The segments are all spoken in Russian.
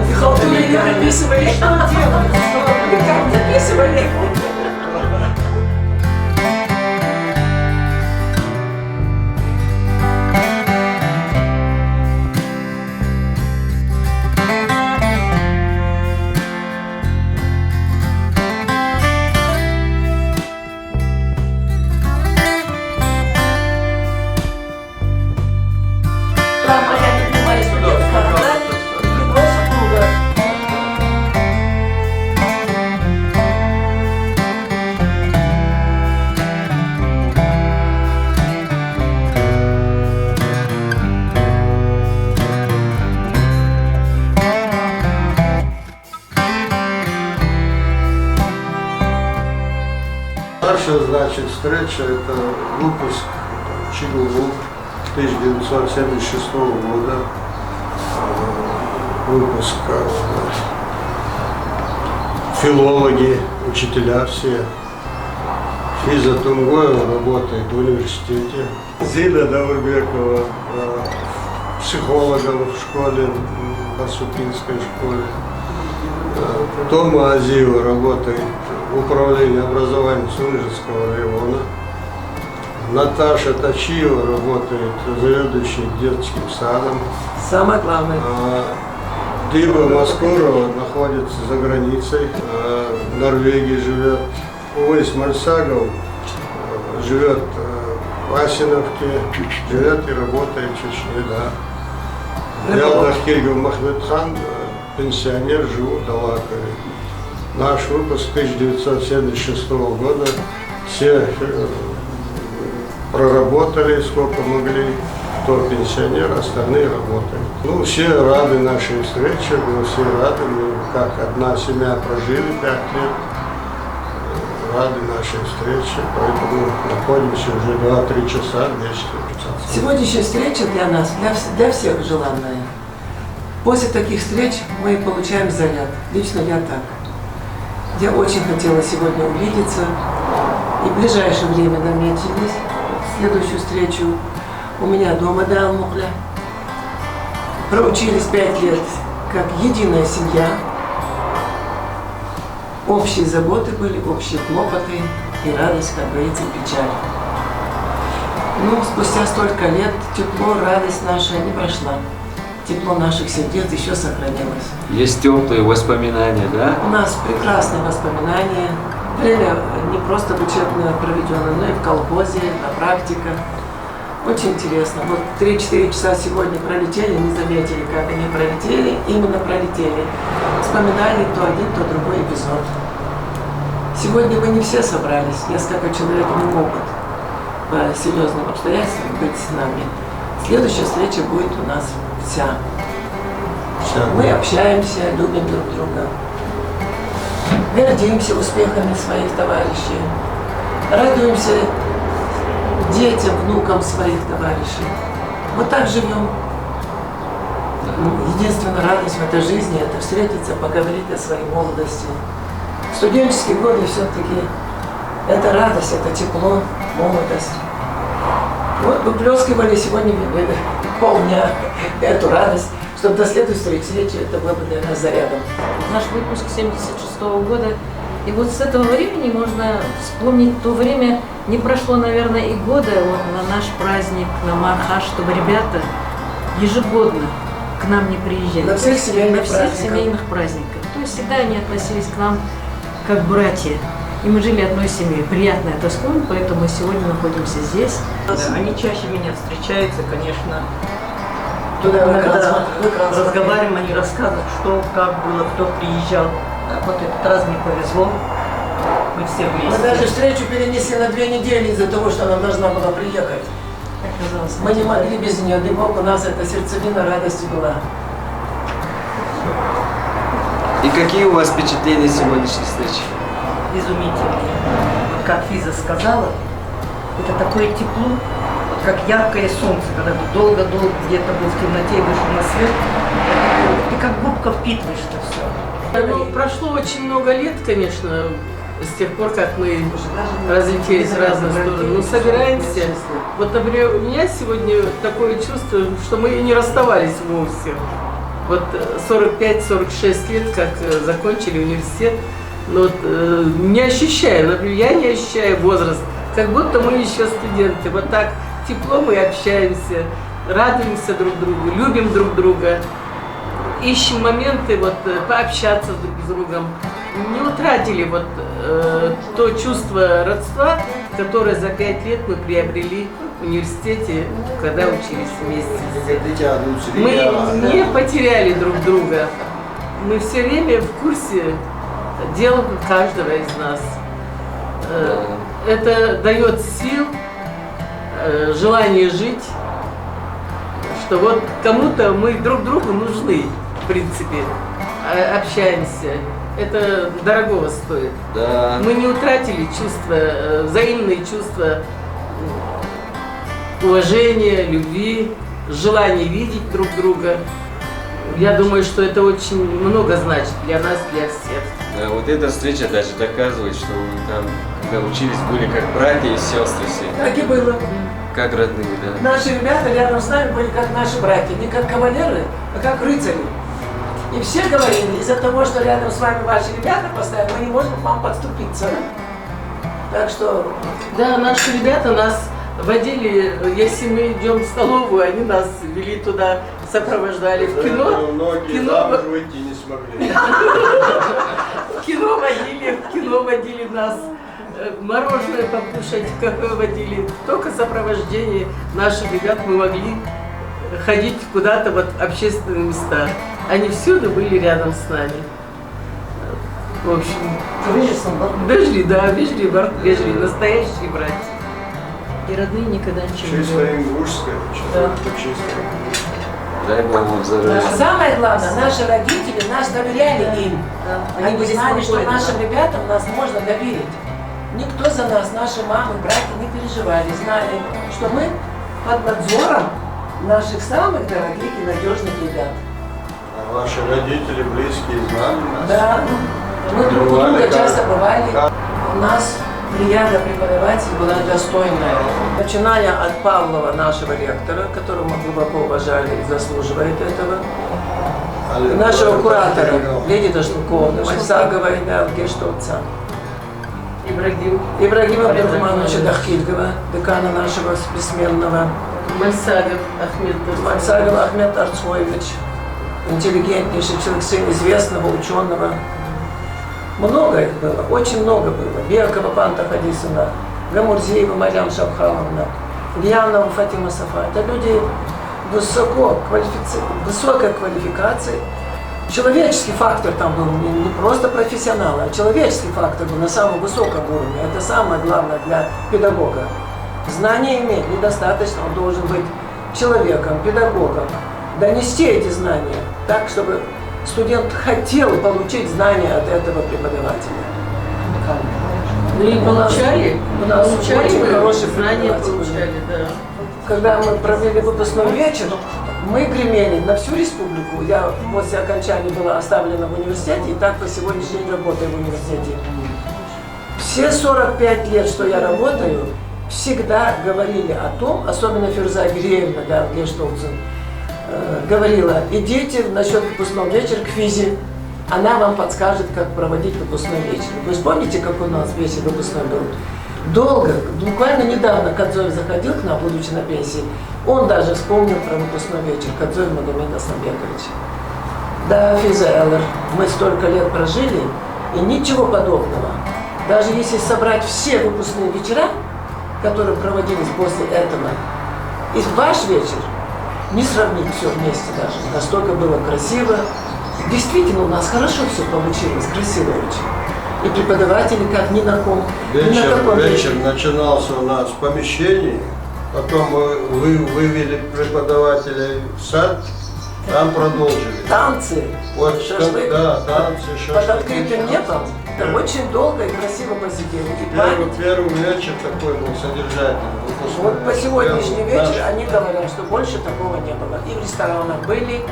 И халтуры не выписывали, что делать? Вы как записывали? Наша, значит, встреча – это выпуск ЧГУ 1976 года, выпуск филологи, учителя все. Физа Тунгоева работает в университете. Зиля Даурбекова, психологом в школе, в Барсукинской школе. Тома Азиева работает в управлении образования Суджинского района. Наташа Точиева работает заведующей детским садом. Самое главное. Диба Маскурова находится за границей, в Норвегии живет. Уэйс Мальсагов живет в Асиновке, живет и работает в Чечне, да. Ялдах Киргов Махметхан, пенсионер, живу в Далакове. Наш выпуск 1976 года, все проработали сколько могли, кто пенсионер, остальные работают. Ну, все рады нашей встрече, мы все рады, мы как одна семья прожили 5 лет, рады нашей встрече, поэтому находимся уже 2-3 часа вместе. Сегодняшняя встреча для нас, для всех желанная. После таких встреч мы получаем заряд, лично я так. Я очень хотела сегодня увидеться, и в ближайшее время наметились следующую встречу у меня дома до Алмухля. Проучились 5 лет как единая семья. Общие заботы были, общие хлопоты и радость, как говорится, и печаль. Но спустя столько лет тепло, радость наша не прошла. Тепло наших сердец еще сохранилось. Есть теплые воспоминания, да? У нас прекрасные воспоминания. Время не просто учебное проведено, но и в колхозе, на практиках. Очень интересно. Вот 3-4 часа сегодня пролетели, не заметили, как они пролетели, именно пролетели. Вспоминали то один, то другой эпизод. Сегодня мы не все собрались, несколько человек не могут по серьезным обстоятельствам быть с нами. Следующая встреча будет у нас вся. Мы общаемся, любим друг друга, гордимся успехами своих товарищей, радуемся детям, внукам своих товарищей. Вот так живем. Единственная радость в этой жизни – это встретиться, поговорить о своей молодости. Студенческие годы все-таки это радость, это тепло, молодость. Вот выплескивали сегодня полдня эту радость, чтобы до следующей встречи это было бы, наверное, зарядом. Наш выпуск 76-го года. И вот с этого времени можно вспомнить то время, не прошло, наверное, и года вот на наш праздник, на Мархаш, чтобы ребята ежегодно к нам не приезжали. На всех семейных праздниках. То есть всегда они относились к нам как братья. И мы жили одной семьей. Приятно это вспомнить, поэтому мы сегодня находимся здесь. Они чаще меня встречаются, конечно. Когда Разговариваем, они рассказывают, что, как было, кто приезжал. А вот этот раз мне повезло. Мы все вместе. Мы даже встречу перенесли на 2 недели из-за того, что она должна была приехать. Мы не могли без нее, да Бог, у нас эта сердцевина радости была. И какие у вас впечатления сегодняшней встречи? Изумительные. Вот как Физа сказала, это такое тепло, вот как яркое солнце, когда ты долго-долго где-то был в темноте и вышел на свет, ты как губка впитываешь это все. Ну, прошло очень много лет, конечно, с тех пор, как мы разлетелись в разные стороны. Ну, собираемся. Вот, например, у меня сегодня такое чувство, что мы и не расставались вовсе. Вот 45-46 лет, как закончили университет, но вот, не ощущаю, например, я не ощущаю возраст, как будто мы еще студенты. Вот так тепло мы общаемся, радуемся друг другу, любим друг друга, ищем моменты вот, пообщаться друг с другом. Не утратили вот то чувство родства, которое за 5 лет мы приобрели в университете, когда учились вместе. Мы не потеряли друг друга. Мы все время в курсе дел каждого из нас. Это дает сил, желание жить, что вот кому-то мы друг другу нужны, в принципе, общаемся. Это дорогого стоит. Да. Мы не утратили чувства, взаимные чувства уважения, любви, желания видеть друг друга. Я думаю, что это очень много значит для нас, для всех. Да, вот эта встреча даже доказывает, что мы там, когда учились, были как братья и сестры все, Так и было. как родные, да. Наши ребята рядом с нами были как наши братья, не как кавалеры, а как рыцари. И все говорили, из-за того, что рядом с вами ваши ребята постоянно, мы не можем к вам подступиться. Так что... Да, наши ребята нас водили, если мы идем в столовую, они нас вели туда, сопровождали в кино. Многие замуж выйти не смогли. В кино водили нас, мороженое покушать, в кафе водили. Только сопровождение наших ребят мы могли ходить куда-то вот в общественные места. Они всюду были рядом с нами. В общем, вежливые, настоящие братья. И родные никогда ничего не Чисто делают. ингушское, чисто. Дай Бог вам А здоровья. самое главное, наши родители нас доверяли им. Да. Они были знали, что спокойны, нашим да. ребятам нас можно доверить. Никто за нас, наши мамы, братья не переживали, знали, что мы под надзором наших самых дорогих и надежных ребят. А ваши родители, близкие, знали нас? Да, мы друг у Бывали, друга как- часто бывали. как- У нас плеяда преподавателей была достойная. Начиная от Павлова, нашего ректора, которого мы глубоко уважали и заслуживает этого, нашего куратора, Леди Дашлуковны, Мальсагова и Гештовца, Ибрагима Абдурахмановича Дахильгова, декана нашего бессменного, Мальсагов Ахмед. Мальсагов Ахмед Арцхоевич, интеллигентнейший человек, сын известного ученого. Много их было, очень много было. Беркова Панта Хадисовна, Гамурзиева Марьям Шавхаловна, Гьянова Фатима Сафа. Это люди высокой квалификации. Человеческий фактор там был, не просто профессионал, а человеческий фактор был на самом высоком уровне. Это самое главное для педагога. Знания иметь недостаточно, он должен быть человеком, педагогом, донести эти знания так, чтобы студент хотел получить знания от этого преподавателя. Ну и получали, у нас очень хорошие знания преподаватели. получали, да. Когда мы провели выпускной вечер, мы гремели на всю республику. Я после окончания была оставлена в университете и так по сегодняшний день работаю в университете. Все 45 лет, что я работаю, всегда говорили о том, особенно Фирза Гиреевна, да, Гештовцин, говорила, идите насчет выпускного вечера к Физе, она вам подскажет, как проводить выпускной вечер. Вы вспомните, как у нас вечер выпускной был? Долго, буквально недавно Кадзоев заходил к нам, будучи на пенсии, он даже вспомнил про выпускной вечер, Кадзоев Магомед Асланбекович. Да, Физа Эллер, мы столько лет прожили, и ничего подобного. Даже если собрать все выпускные вечера, которые проводились после этого, и ваш вечер, не сравнить все вместе даже. Настолько было красиво. Действительно, у нас хорошо все получилось, красиво очень. И преподаватели как ни на ком. Ни на каком Вечер начинался у нас в помещении, потом вы вывели преподавателей в сад, там продолжили. Танцы, Вот, шашлык. да, танцы, Под шашлыки. открытым небом. Это очень долго и красиво посидели. И память. Первый вечер такой был содержательный. выпускной. Вот по сегодняшний Первый, вечер наш. они говорят, что больше такого не было. И в ресторанах были,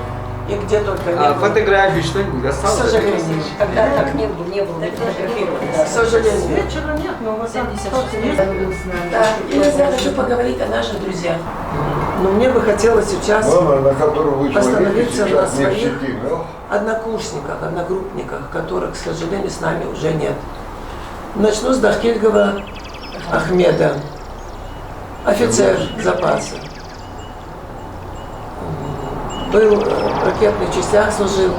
и где только не А было. фотографии что-нибудь К осталось? сожалению. Тогда так не было фотографировать. К сожалению. Вечера нет, но вот там 76 Да, и я хочу поговорить о наших друзьях. Но мне бы хотелось сейчас Мама, на которую вы остановиться на сейчас не в своих сети, да? однокурсниках, одногруппниках, которых, к сожалению, с нами уже нет. Начну с Дахкильгова Ахмеда, офицер запаса. Был в ракетных частях, служил,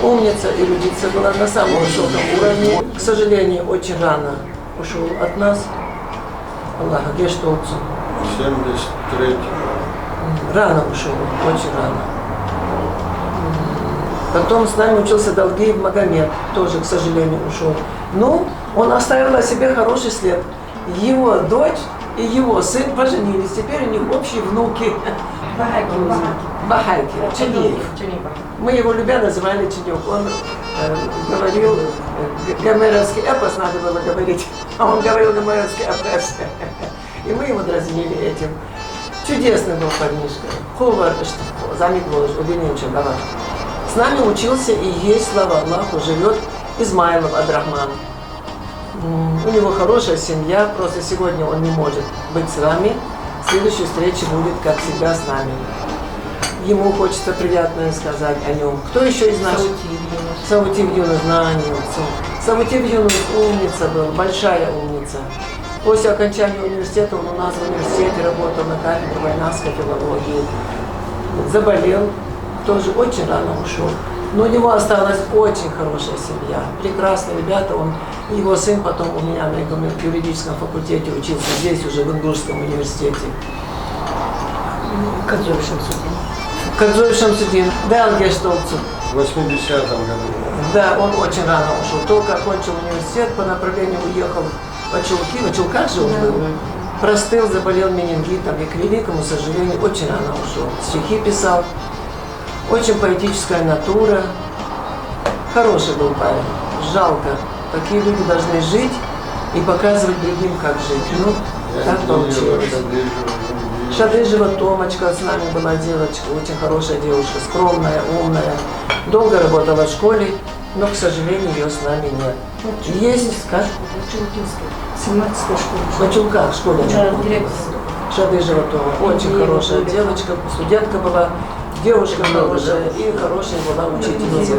умница, эрудиция была на самом высоком уровне. К сожалению, очень рано ушел от нас. Аллах, где что отцу? 73. Рано ушел, очень рано. Потом с нами учился Далгиев Магомед, тоже, к сожалению, ушел. Ну, он оставил о себе хороший след. Его дочь и его сын поженились, теперь у них общие внуки. Бахайки, Ченеев. Мы его любя называли Ченек. Он говорил, гомеровский эпос надо было говорить, а он говорил гомеровский эпос. И мы его дразнили этим. Чудесный был парнишка. Хувар, Замиклович, Убининча, давай. С нами учился и есть, слава Аллаху, живет Измайлов Адрахман. У него хорошая семья, просто сегодня он не может быть с вами. Следующая встреча будет, как всегда, с нами. Ему хочется приятное сказать о нем. Кто еще из нас? Саутив Юнус, знание. Саутив Юнус умница был, большая умница. После окончания университета он у нас в университете работал на кафедре войнарской филологии. Заболел, тоже очень рано ушел. Но у него осталась очень хорошая семья. Прекрасные ребята. Его сын потом у меня на юридическом факультете учился здесь, уже в Ингушском университете. Кадзоев Шамсудин. Кадзоев Шамсудин. Да, Ангештолцу. В 80-м году. Да, он очень рано ушел. Только окончил университет, по направлению уехал в Очулки. В Очулках же он был. Простыл, заболел менингитом и, к великому сожалению, очень рано ушел. Стихи писал. Очень поэтическая натура. Хороший был парень. Жалко. Такие люди должны жить и показывать другим, как жить. Ну, так получилось. Шадыжева Томочка с нами была девочка, очень хорошая девушка, скромная, умная. Долго работала в школе, но, к сожалению, ее с нами нет. Есть, как? 17-я школа. В Очулках в школе. Шадыжева Тома, очень хорошая девочка, студентка была. Девушка хорошая и хорошая была учительница.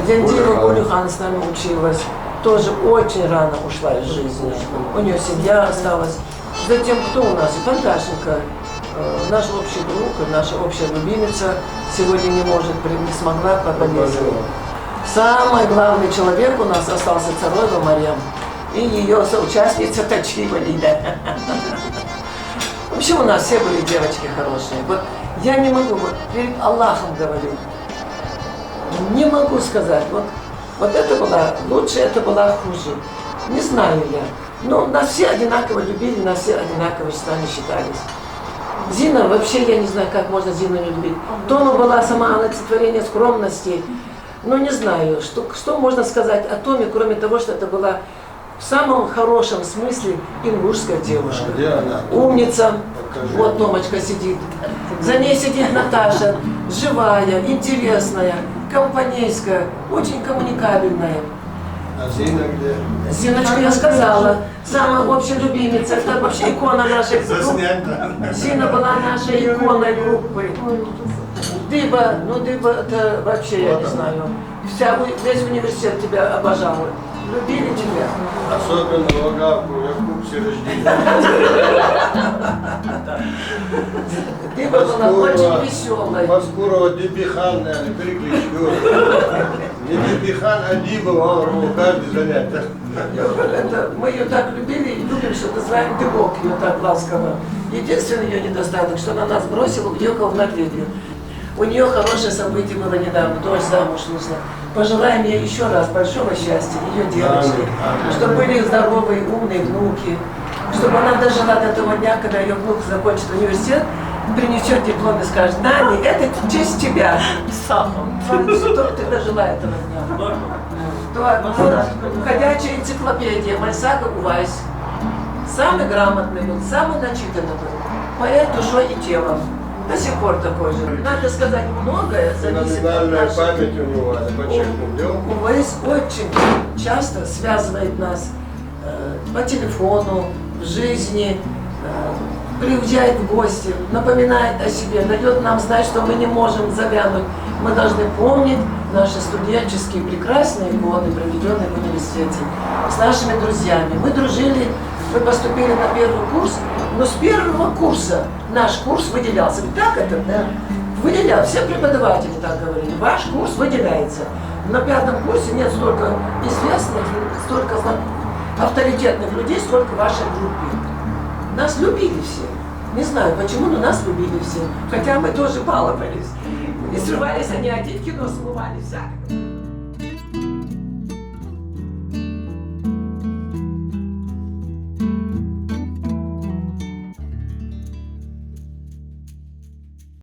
Дендила Гулюхан с нами училась. Тоже очень рано ушла из жизни. У нее семья осталась. Затем кто у нас? Фанташенко, наш общий друг, наша общая любимица, сегодня не смогла по болезни. Самый главный человек у нас остался Цароева Марьям и ее соучастница Тачива Лида. Вообще у нас все были девочки хорошие. Вот я не могу, вот перед Аллахом говорю, не могу сказать, вот это была лучше, это была хуже. Не знаю я. Но нас все одинаково любили, нас все одинаково с нами считались. Зина, вообще я не знаю, как можно Зину не любить. Тома была сама олицетворение скромности. Но не знаю, что можно сказать о Томе, кроме того, что это была в самом хорошем смысле ингушская девушка. Где она? Умница. Покажи. Вот Томочка сидит. За ней сидит Наташа, живая, интересная, компанейская, очень коммуникабельная. А Зина где? Зиночка, я сказала, самая общая любимица, это вообще икона нашей группы. Заснять надо. Зина была нашей иконой группы. Дыба, Дыба, это вообще, я не знаю, весь университет тебя обожал. Любили тебя. Особенно Логавку, я в курсе рождения. Дыба была очень веселая. Маскурова Дибихан, наверное, перекличку. Не Дибихан, а Дибова, каждый занятие. Мы ее так любили и любим, что называем Дыбок, ее так ласково. Единственный ее недостаток, что она нас бросила, уехала в Норвегию. У нее хорошее событие было недавно, дочь замуж вышла. Пожелаем ей еще раз большого счастья, ее девочки, чтобы были здоровые, умные внуки, чтобы она дожила до того дня, когда ее внук закончит университет, принесет диплом и скажет: Нани, это в честь тебя. Чтобы ты дожила этого дня. Ходячая энциклопедия Мальсага Увайс. Самый грамотный был, самый начитанный был. Поэт душой и телом. До сих пор такой же. Надо сказать, многое зависит от Феноменальная нашей... память у него, надо подчеркнуть. УВС очень часто связывает нас по телефону, в жизни, приезжает в гости, напоминает о себе, дает нам знать, что мы не можем завянуть. Мы должны помнить наши студенческие прекрасные годы, проведенные в университете, с нашими друзьями. Мы дружили, мы поступили на первый курс, но с первого курса наш курс выделялся. Так это, да? Выделял. Все преподаватели так говорили. Ваш курс выделяется. На пятом курсе нет столько известных, столько авторитетных людей, сколько в вашей группе. Нас любили все. Не знаю почему, но нас любили все. Хотя мы тоже баловались. И срывались они один, кино смывали всякое.